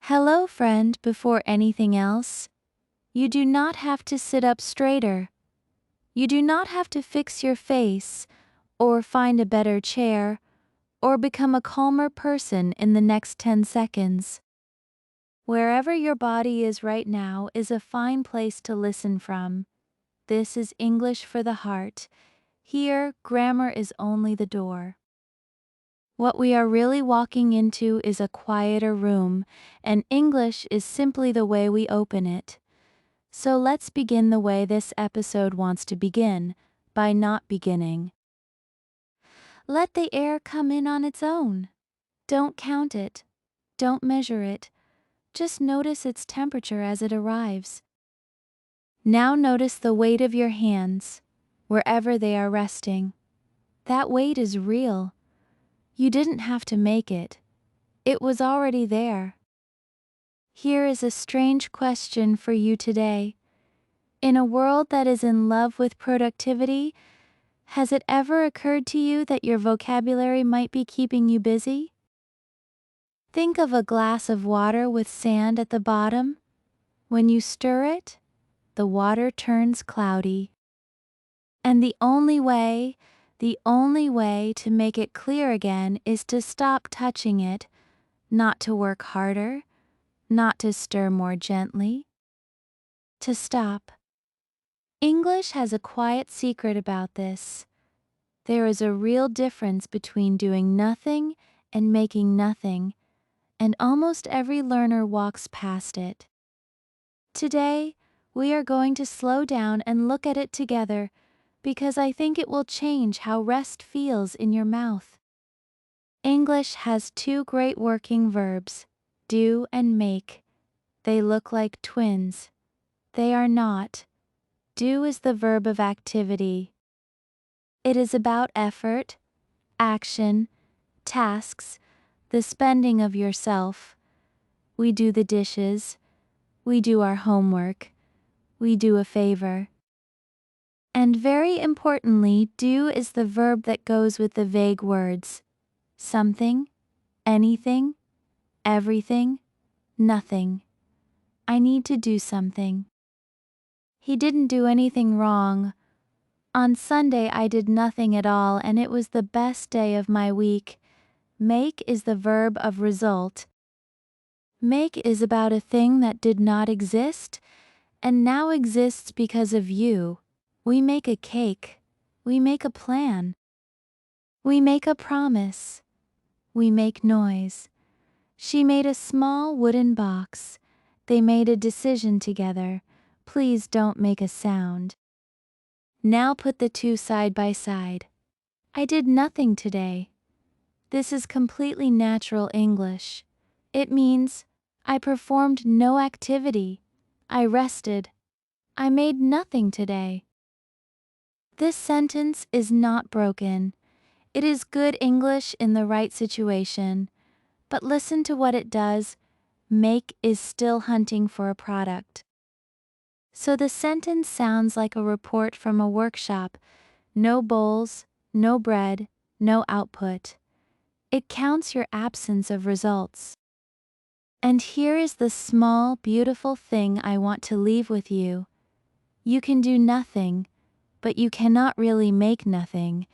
Hello, friend. Before anything else, you do not have to sit up straighter. You do not have to fix your face, or find a better chair, or become a calmer person in the next 10 seconds. Wherever your body is right now is a fine place to listen from. This is English for the heart. Here, grammar is only the door. What we are really walking into is a quieter room, and English is simply the way we open it. So let's begin the way this episode wants to begin, by not beginning. Let the air come in on its own. Don't count it. Don't measure it. Just notice its temperature as it arrives. Now notice the weight of your hands, wherever they are resting. That weight is real. You didn't have to make it. It was already there. Here is a strange question for you today. In a world that is in love with productivity, has it ever occurred to you that your vocabulary might be keeping you busy? Think of a glass of water with sand at the bottom. When you stir it, the water turns cloudy. And the only way to make it clear again is to stop touching it, not to work harder, not to stir more gently. To stop. English has a quiet secret about this. There is a real difference between doing nothing and making nothing, and almost every learner walks past it. Today, we are going to slow down and look at it together because I think it will change how rest feels in your mouth. English has two great working verbs, do and make. They look like twins. They are not. Do is the verb of activity. It is about effort, action, tasks, the spending of yourself. We do the dishes. We do our homework. We do a favor. And very importantly, do is the verb that goes with the vague words. Something, anything, everything, nothing. I need to do something. He didn't do anything wrong. On Sunday I did nothing at all and it was the best day of my week. Make is the verb of result. Make is about a thing that did not exist and now exists because of you. We make a cake. We make a plan. We make a promise. We make noise. She made a small wooden box. They made a decision together. Please don't make a sound. Now put the two side by side. I did nothing today. This is completely natural English. It means I performed no activity. I rested. I made nothing today. This sentence is not broken. It is good English in the right situation. But listen to what it does. Make is still hunting for a product. So the sentence sounds like a report from a workshop. No bowls, no bread, no output. It counts your absence of results. And here is the small, beautiful thing I want to leave with you. You can do nothing, but you cannot really make nothing,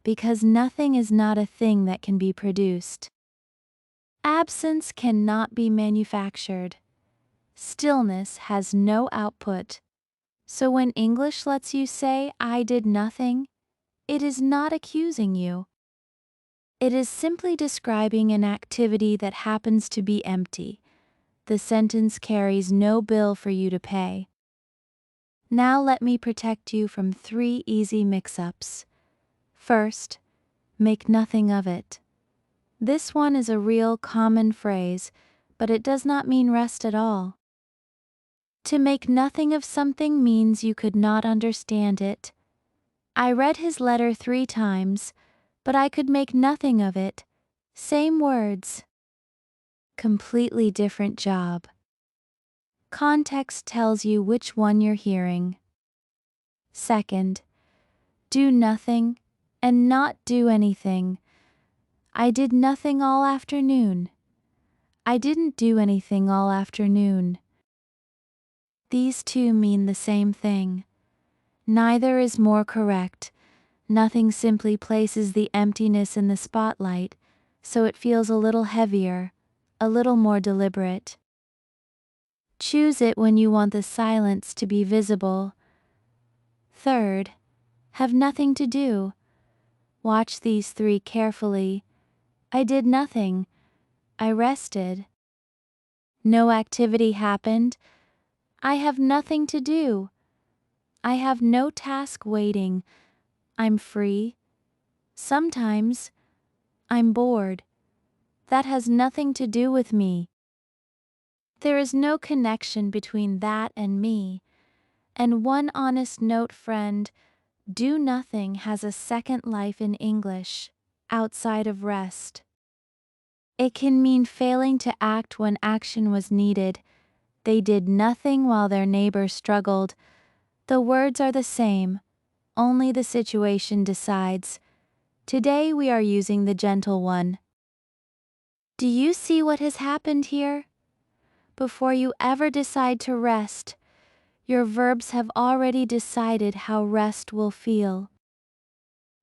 because nothing is not a thing that can be produced. Absence cannot be manufactured. Stillness has no output. So when English lets you say, I did nothing, it is not accusing you. It is simply describing an activity that happens to be empty. The sentence carries no bill for you to pay. Now let me protect you from 3 easy mix-ups. First, make nothing of it. This one is a real common phrase, but it does not mean rest at all. To make nothing of something means you could not understand it. I read his letter 3 times, but I could make nothing of it. Same words. Completely different job. Context tells you which one you're hearing. Second, do nothing and not do anything. I did nothing all afternoon. I didn't do anything all afternoon. These two mean the same thing. Neither is more correct. Nothing simply places the emptiness in the spotlight, so it feels a little heavier, a little more deliberate. Choose it when you want the silence to be visible. Third, have nothing to do. Watch these three carefully. I did nothing. I rested. No activity happened. I have nothing to do. I have no task waiting. I'm free. Sometimes I'm bored. That has nothing to do with me. There is no connection between that and me. And one honest note, friend, do nothing has a second life in English, outside of rest. It can mean failing to act when action was needed. They did nothing while their neighbor struggled. The words are the same, only the situation decides. Today we are using the gentle one. Do you see what has happened here? Before you ever decide to rest, your verbs have already decided how rest will feel.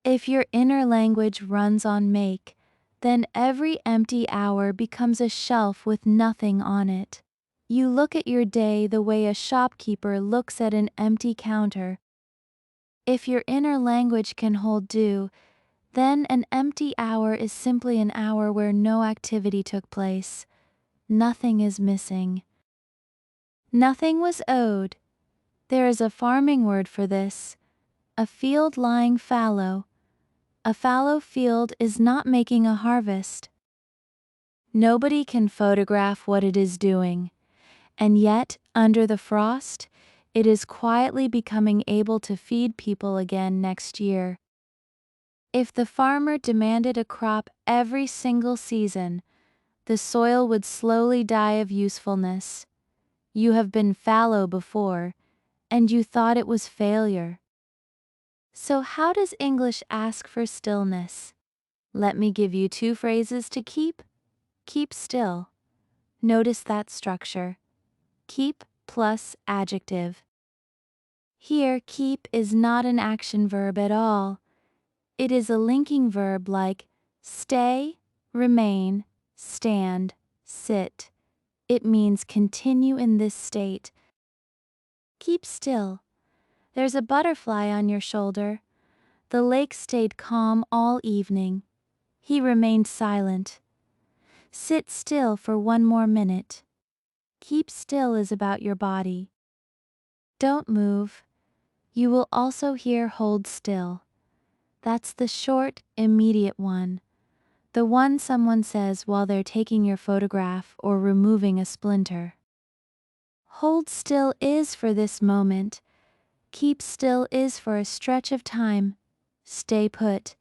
If your inner language runs on make, then every empty hour becomes a shelf with nothing on it. You look at your day the way a shopkeeper looks at an empty counter. If your inner language can hold do, then an empty hour is simply an hour where no activity took place. Nothing is missing. Nothing was owed. There is a farming word for this. A field lying fallow. A fallow field is not making a harvest. Nobody can photograph what it is doing, and yet, under the frost, it is quietly becoming able to feed people again next year. If the farmer demanded a crop every single season, the soil would slowly die of usefulness. You have been fallow before, and you thought it was failure. So how does English ask for stillness? Let me give you two phrases to keep. Keep still. Notice that structure. Keep plus adjective. Here, keep is not an action verb at all. It is a linking verb like stay, remain, stand, sit. It means continue in this state. Keep still. There's a butterfly on your shoulder. The lake stayed calm all evening. He remained silent. Sit still for one more minute. Keep still is about your body. Don't move. You will also hear hold still. That's the short, immediate one. The one someone says while they're taking your photograph or removing a splinter. Hold still is for this moment. Keep still is for a stretch of time. Stay put.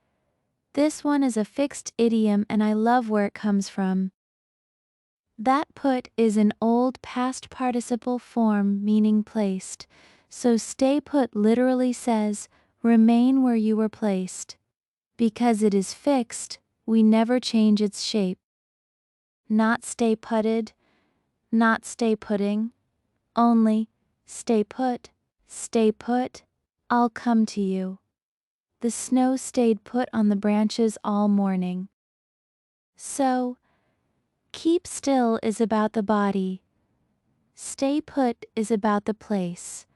This one is a fixed idiom and I love where it comes from. That put is an old past participle form meaning placed, so stay put literally says, remain where you were placed. Because it is fixed, we never change its shape. Not stay putted, not stay putting, only stay put, I'll come to you. The snow stayed put on the branches all morning. So, keep still is about the body. Stay put is about the place.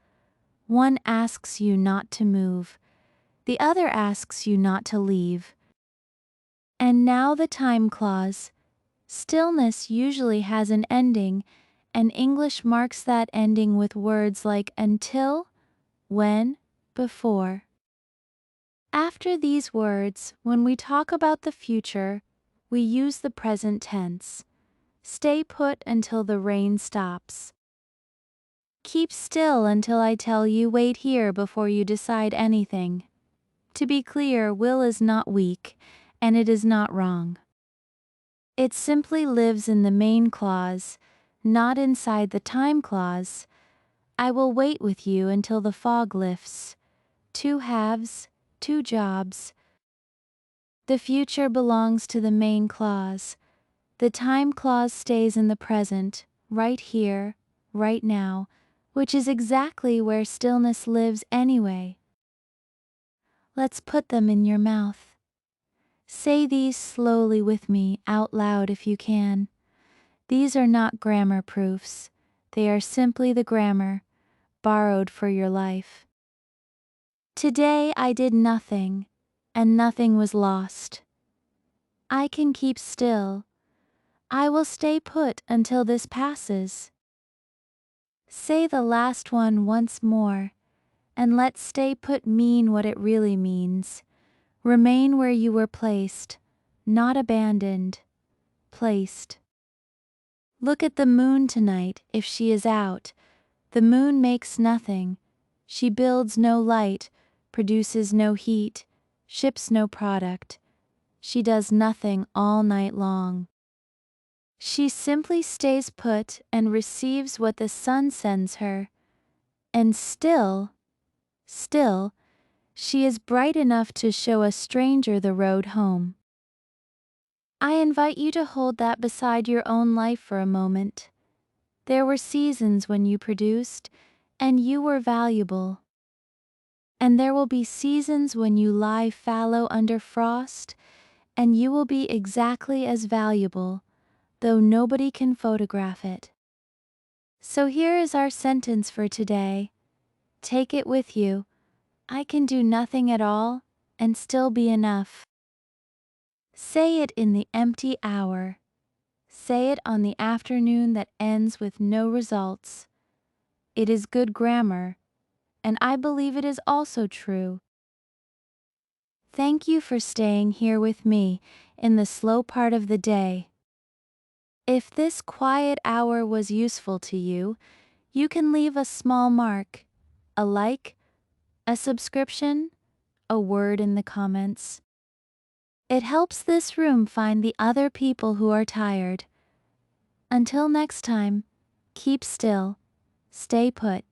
One asks you not to move. The other asks you not to leave. And now the time clause. Stillness usually has an ending, and English marks that ending with words like until, when, before. After these words, when we talk about the future, we use the present tense. Stay put until the rain stops. Keep still until I tell you wait here before you decide anything. To be clear, will is not weak, and it is not wrong. It simply lives in the main clause, not inside the time clause. I will wait with you until the fog lifts. Two halves, two jobs. The future belongs to the main clause. The time clause stays in the present, right here, right now, which is exactly where stillness lives anyway. Let's put them in your mouth. Say these slowly with me, out loud if you can. These are not grammar proofs. They are simply the grammar, borrowed for your life. Today I did nothing, and nothing was lost. I can keep still. I will stay put until this passes. Say the last one once more, and let stay put mean what it really means. Remain where you were placed, not abandoned, placed. Look at the moon tonight if she is out. The moon makes nothing. She builds no light, produces no heat, ships no product. She does nothing all night long. She simply stays put and receives what the sun sends her. And still, she is bright enough to show a stranger the road home. I invite you to hold that beside your own life for a moment. There were seasons when you produced, and you were valuable. And there will be seasons when you lie fallow under frost, and you will be exactly as valuable, though nobody can photograph it. So here is our sentence for today. Take it with you. I can do nothing at all and still be enough. Say it in the empty hour. Say it on the afternoon that ends with no results. It is good grammar, and I believe it is also true. Thank you for staying here with me in the slow part of the day. If this quiet hour was useful to you, you can leave a small mark, a like, a subscription, a word in the comments. It helps this room find the other people who are tired. Until next time, keep still, stay put,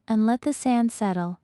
and let the sand settle.